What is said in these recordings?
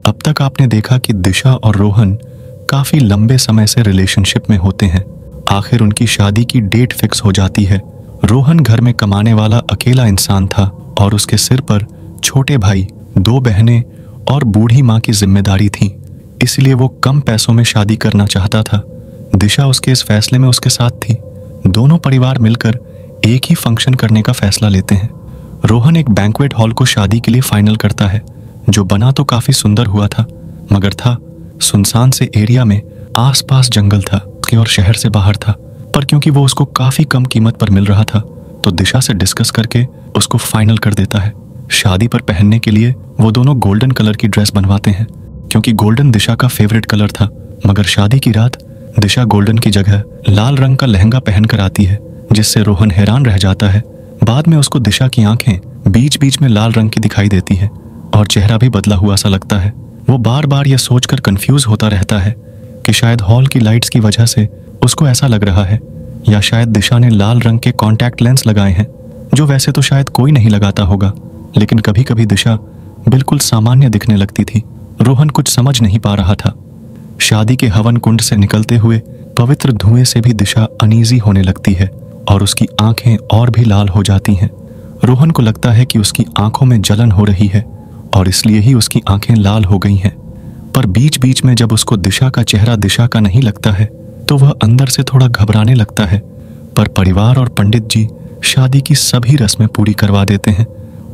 अब तक आपने देखा कि दिशा और रोहन काफी लंबे समय से रिलेशनशिप में होते हैं। आखिर उनकी शादी की डेट फिक्स हो जाती है। रोहन घर में कमाने वाला अकेला इंसान था और उसके सिर पर छोटे भाई, 2 बहनें और बूढ़ी माँ की जिम्मेदारी थी। इसलिए वो कम पैसों में शादी करना चाहता था। दिशा उसके इस फैसले में उसके साथ थी। दोनों परिवार मिलकर एक ही फंक्शन करने का फैसला लेते हैं। रोहन एक बैंक्वेट हॉल को शादी के लिए फाइनल करता है, जो बना तो काफी सुंदर हुआ था, मगर था सुनसान से एरिया में। आसपास जंगल था और शहर से बाहर था, पर क्योंकि वो उसको काफी कम कीमत पर मिल रहा था तो दिशा से डिस्कस करके उसको फाइनल कर देता है। शादी पर पहनने के लिए वो दोनों गोल्डन कलर की ड्रेस बनवाते हैं, क्योंकि गोल्डन दिशा का फेवरेट कलर था। मगर शादी की रात दिशा गोल्डन की जगह लाल रंग का लहंगा पहनकर आती है, जिससे रोहन हैरान रह जाता है। बाद में उसको दिशा की आंखें बीच बीच में लाल रंग की दिखाई देती है और चेहरा भी बदला हुआ सा लगता है। वो बार बार यह सोचकर कंफ्यूज होता रहता है कि शायद हॉल की लाइट्स की वजह से उसको ऐसा लग रहा है, या शायद दिशा ने लाल रंग के कॉन्टैक्ट लेंस लगाए हैं, जो वैसे तो शायद कोई नहीं लगाता होगा। लेकिन कभी कभी दिशा बिल्कुल सामान्य दिखने लगती थी। रोहन कुछ समझ नहीं पा रहा था। शादी के हवन कुंड से निकलते हुए पवित्र धुएं से भी दिशा अनईजी होने लगती है और उसकी आंखें और भी लाल हो जाती हैं। रोहन को लगता है कि उसकी आंखों में जलन हो रही है और इसलिए ही उसकी आंखें लाल हो गई हैं। पर बीच बीच में जब उसको दिशा का चेहरा दिशा का नहीं लगता है तो वह अंदर से थोड़ा घबराने लगता है। पर परिवार और पंडित जी शादी की सभी रस्में पूरी करवा देते हैं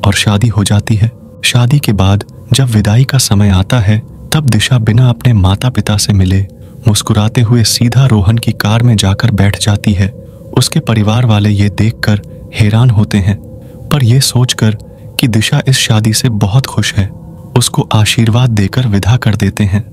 और शादी हो जाती है। शादी के बाद जब विदाई का समय आता है तब दिशा बिना अपने माता पिता से मिले मुस्कुराते हुए सीधा रोहन की कार में जाकर बैठ जाती है। उसके परिवार वाले ये देखकर हैरान होते हैं, पर यह सोचकर कि दिशा इस शादी से बहुत खुश है, उसको आशीर्वाद देकर विदा कर देते हैं।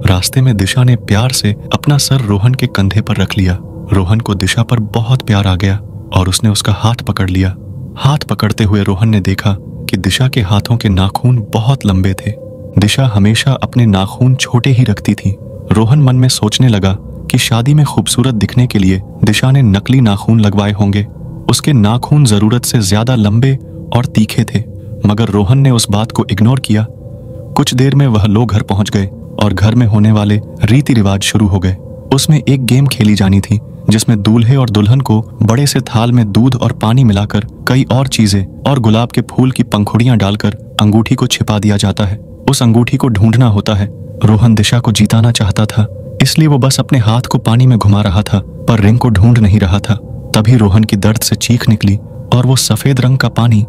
रास्ते में दिशा ने प्यार से अपना सर रोहन के कंधे पर रख लिया। रोहन को दिशा पर बहुत प्यार आ गया और उसने उसका हाथ पकड़ लिया। हाथ पकड़ते हुए रोहन ने देखा कि दिशा के हाथों के नाखून बहुत लंबे थे। दिशा हमेशा अपने नाखून छोटे ही रखती थी। रोहन मन में सोचने लगा कि शादी में खूबसूरत दिखने के लिए दिशा ने नकली नाखून लगवाए होंगे। उसके नाखून जरूरत से ज्यादा लंबे और तीखे थे, मगर रोहन ने उस बात को इग्नोर किया। कुछ देर में वह लोग घर पहुंच गए और घर में होने वाले रीति रिवाज शुरू हो गए। उसमें एक गेम खेली जानी थी जिसमें दूल्हे और दुल्हन को बड़े से थाल में दूध और पानी मिलाकर कई और चीजें और गुलाब के फूल की पंखुड़ियां डालकर अंगूठी को छिपा दिया जाता है। उस अंगूठी को ढूंढना होता है। रोहन दिशा को जिताना चाहता था, इसलिए वो बस अपने हाथ को पानी में घुमा रहा था, पर रिंग को ढूंढ नहीं रहा था। तभी रोहन की दर्द से चीख निकली और वो सफेद रंग का पानी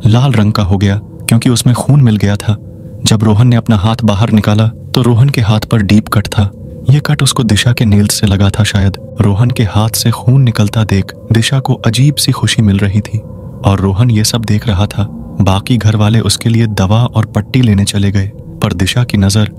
लाल रंग का हो गया, क्योंकि उसमें खून मिल गया था। जब रोहन ने अपना हाथ बाहर निकाला तो रोहन के हाथ पर डीप कट था। यह कट उसको दिशा के नेल्स से लगा था शायद। रोहन के हाथ से खून निकलता देख दिशा को अजीब सी खुशी मिल रही थी और रोहन ये सब देख रहा था। बाकी घर वाले उसके लिए दवा और पट्टी लेने चले गए, पर दिशा की नजर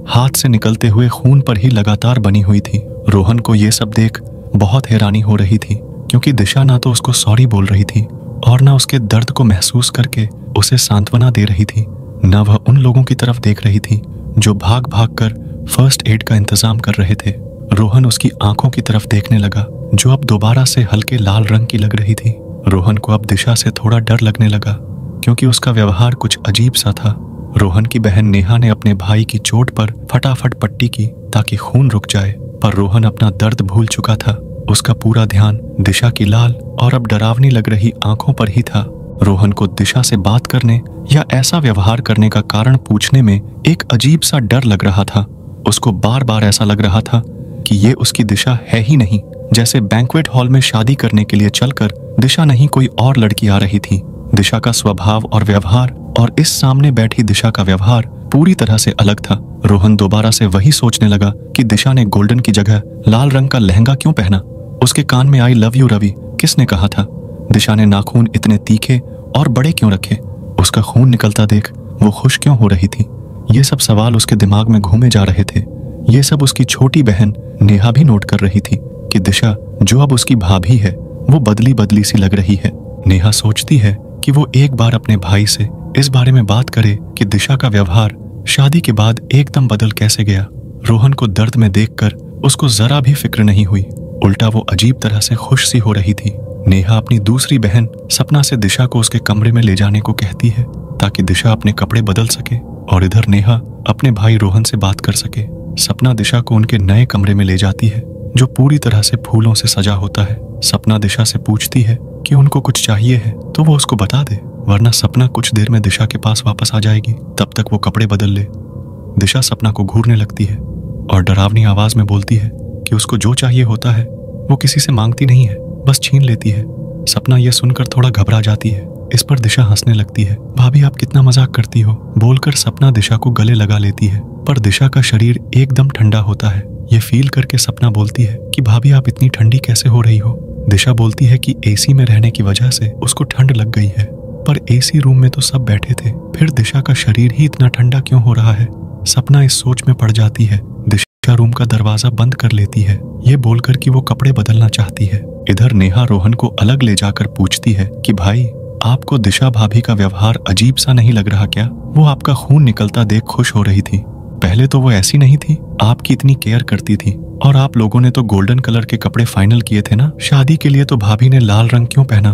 हाथ से निकलते हुए खून पर ही लगातार बनी हुई थी। रोहन को ये सब देख बहुत हैरानी हो रही थी, क्योंकि दिशा ना तो उसको सॉरी बोल रही थी और ना उसके दर्द को महसूस करके उसे सांत्वना दे रही थी। न वह उन लोगों की तरफ देख रही थी जो भाग भाग कर फर्स्ट एड का इंतजाम कर रहे थे। रोहन उसकी आंखों की तरफ देखने लगा, जो अब दोबारा से हल्के लाल रंग की लग रही थी। रोहन को अब दिशा से थोड़ा डर लगने लगा, क्योंकि उसका व्यवहार कुछ अजीब सा था। रोहन की बहन नेहा ने अपने भाई की चोट पर फटाफट पट्टी की ताकि खून रुक जाए, पर रोहन अपना दर्द भूल चुका था। उसका पूरा ध्यान दिशा की लाल और अब डरावनी लग रही आंखों पर ही था। रोहन को दिशा से बात करने या ऐसा व्यवहार करने का कारण पूछने में एक अजीब सा डर लग रहा था। उसको बार बार ऐसा लग रहा था कि ये उसकी दिशा है ही नहीं, जैसे बैंक्वेट हॉल में शादी करने के लिए चलकर दिशा नहीं कोई और लड़की आ रही थी। दिशा का स्वभाव और व्यवहार और इस सामने बैठी दिशा का व्यवहार पूरी तरह से अलग था। रोहन दोबारा से वही सोचने लगा कि दिशा ने गोल्डन की जगह लाल रंग का लहंगा क्यों पहना। उसके कान में आई लव यू रवि किसने कहा था। दिशा ने नाखून इतने तीखे और बड़े क्यों रखे। उसका खून निकलता देख वो खुश क्यों हो रही थी। ये सब सवाल उसके दिमाग में घूमे जा रहे थे। ये सब उसकी छोटी बहन नेहा भी नोट कर रही थी कि दिशा, जो अब उसकी भाभी है, वो बदली बदली सी लग रही है। नेहा सोचती है कि वो एक बार अपने भाई से इस बारे में बात करे कि दिशा का व्यवहार शादी के बाद एकदम बदल कैसे गया। रोहन को दर्द में देखकर उसको जरा भी फिक्र नहीं हुई, उल्टा वो अजीब तरह से खुश सी हो रही थी। नेहा अपनी दूसरी बहन सपना से दिशा को उसके कमरे में ले जाने को कहती है ताकि दिशा अपने कपड़े बदल सके और इधर नेहा अपने भाई रोहन से बात कर सके। सपना दिशा को उनके नए कमरे में ले जाती है जो पूरी तरह से फूलों से सजा होता है। सपना दिशा से पूछती है कि उनको कुछ चाहिए है तो वो उसको बता दे, वरना सपना कुछ देर में दिशा के पास वापस आ जाएगी। तब तक वो कपड़े बदल ले। दिशा सपना को घूरने लगती है और डरावनी आवाज में बोलती है कि उसको जो चाहिए होता है वो किसी से मांगती नहीं है, बस छीन लेती है। सपना यह सुनकर थोड़ा घबरा जाती है। इस पर दिशा हंसने लगती है। भाभी आप कितना मजाक करती हो, बोलकर सपना दिशा को गले लगा लेती है। पर दिशा का शरीर एकदम ठंडा होता है। ये फील करके सपना बोलती है कि भाभी आप इतनी ठंडी कैसे हो रही हो। दिशा बोलती है कि एसी में रहने की वजह से उसको ठंड लग गई है, पर एसी रूम में तो सब बैठे थे, फिर दिशा का शरीर ही इतना ठंडा क्यों हो रहा है। सपना इस सोच में पड़ जाती है। दिशा रूम का दरवाजा बंद कर लेती है, ये बोलकर कि वो कपड़े बदलना चाहती है। इधर नेहा रोहन को अलग ले जाकर पूछती है कि भाई आपको दिशा भाभी का व्यवहार अजीब सा नहीं लग रहा क्या? वो आपका खून निकलता देख खुश हो रही थी, पहले तो वो ऐसी नहीं थी, आपकी इतनी केयर करती थी। और आप लोगों ने तो गोल्डन कलर के कपड़े फाइनल किए थे ना, शादी के लिए तो भाभी ने लाल रंग क्यों पहना?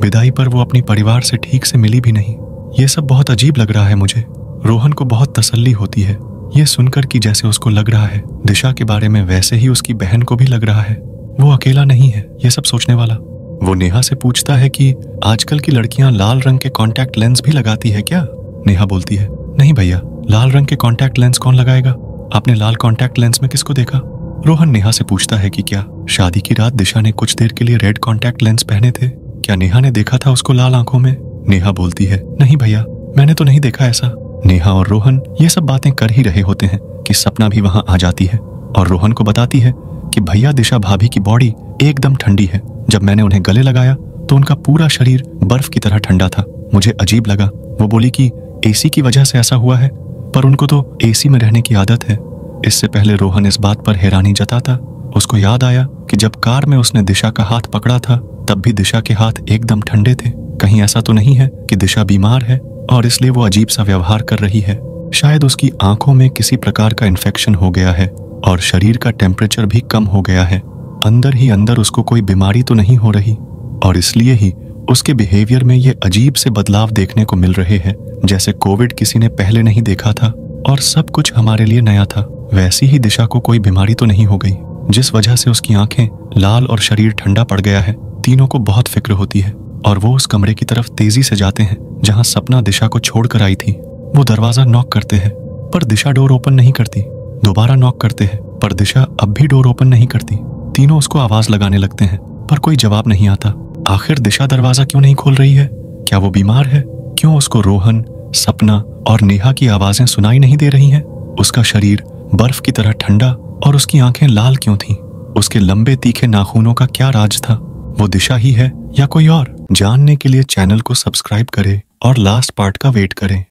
विदाई पर वो अपनी परिवार से ठीक से मिली भी नहीं। ये सब बहुत अजीब लग रहा है मुझे। रोहन को बहुत तसल्ली होती है ये सुनकर कि जैसे उसको लग रहा है दिशा के बारे में वैसे ही उसकी बहन को भी लग रहा है। वो अकेला नहीं है ये सब सोचने वाला। वो नेहा से पूछता है कि आजकल की लड़कियां लाल रंग के कॉन्टैक्ट लेंस भी लगाती है क्या? नेहा बोलती है नहीं भैया, लाल रंग के कॉन्टैक्ट लेंस कौन लगाएगा? आपने लाल कॉन्टैक्ट लेंस में किसको देखा? रोहन नेहा से पूछता है कि क्या शादी की रात दिशा ने कुछ देर के लिए रेड कॉन्टैक्ट लेंस पहने थे? क्या नेहा ने देखा था उसको लाल आंखों में? नेहा बोलती है नहीं भैया, मैंने तो नहीं देखा ऐसा। नेहा और रोहन ये सब बातें कर ही रहे होते हैं कि सपना भी वहां आ जाती है और रोहन को बताती है कि भैया दिशा भाभी की बॉडी एकदम ठंडी है। जब मैंने उन्हें गले लगाया तो उनका पूरा शरीर बर्फ की तरह ठंडा था। मुझे अजीब लगा। वो बोली कि एसी की वजह से ऐसा हुआ है, पर उनको तो एसी में रहने की आदत है। इससे पहले रोहन इस बात पर हैरानी जताता, उसको याद आया कि जब कार में उसने दिशा का हाथ पकड़ा था तब भी दिशा के हाथ एकदम ठंडे थे। कहीं ऐसा तो नहीं है कि दिशा बीमार है और इसलिए वो अजीब सा व्यवहार कर रही है? शायद उसकी आंखों में किसी प्रकार का इन्फेक्शन हो गया है और शरीर का टेम्परेचर भी कम हो गया है। अंदर ही अंदर उसको कोई बीमारी तो नहीं हो रही और इसलिए ही उसके बिहेवियर में ये अजीब से बदलाव देखने को मिल रहे हैं, जैसे कोविड किसी ने पहले नहीं देखा था और सब कुछ हमारे लिए नया था। वैसी ही दिशा को कोई बीमारी तो नहीं हो गई जिस वजह से उसकी आंखें लाल और शरीर ठंडा पड़ गया है। तीनों को बहुत फिक्र होती है और वो उस कमरे की तरफ तेजी से जाते हैं जहां सपना दिशा को छोड़कर आई थी। वो दरवाजा नॉक करते हैं पर दिशा डोर ओपन नहीं करती। दोबारा नॉक करते हैं पर दिशा अब भी डोर ओपन नहीं करती। तीनों उसको आवाज लगाने लगते हैं पर कोई जवाब नहीं आता। आखिर दिशा दरवाजा क्यों नहीं खोल रही है? क्या वो बीमार है? क्यों उसको रोहन, सपना और नेहा की आवाजें सुनाई नहीं दे रही हैं? उसका शरीर बर्फ की तरह ठंडा और उसकी आंखें लाल क्यों थीं? उसके लंबे तीखे नाखूनों का क्या राज था? वो दिशा ही है या कोई और? जानने के लिए चैनल को सब्सक्राइब करें और लास्ट पार्ट का वेट करें।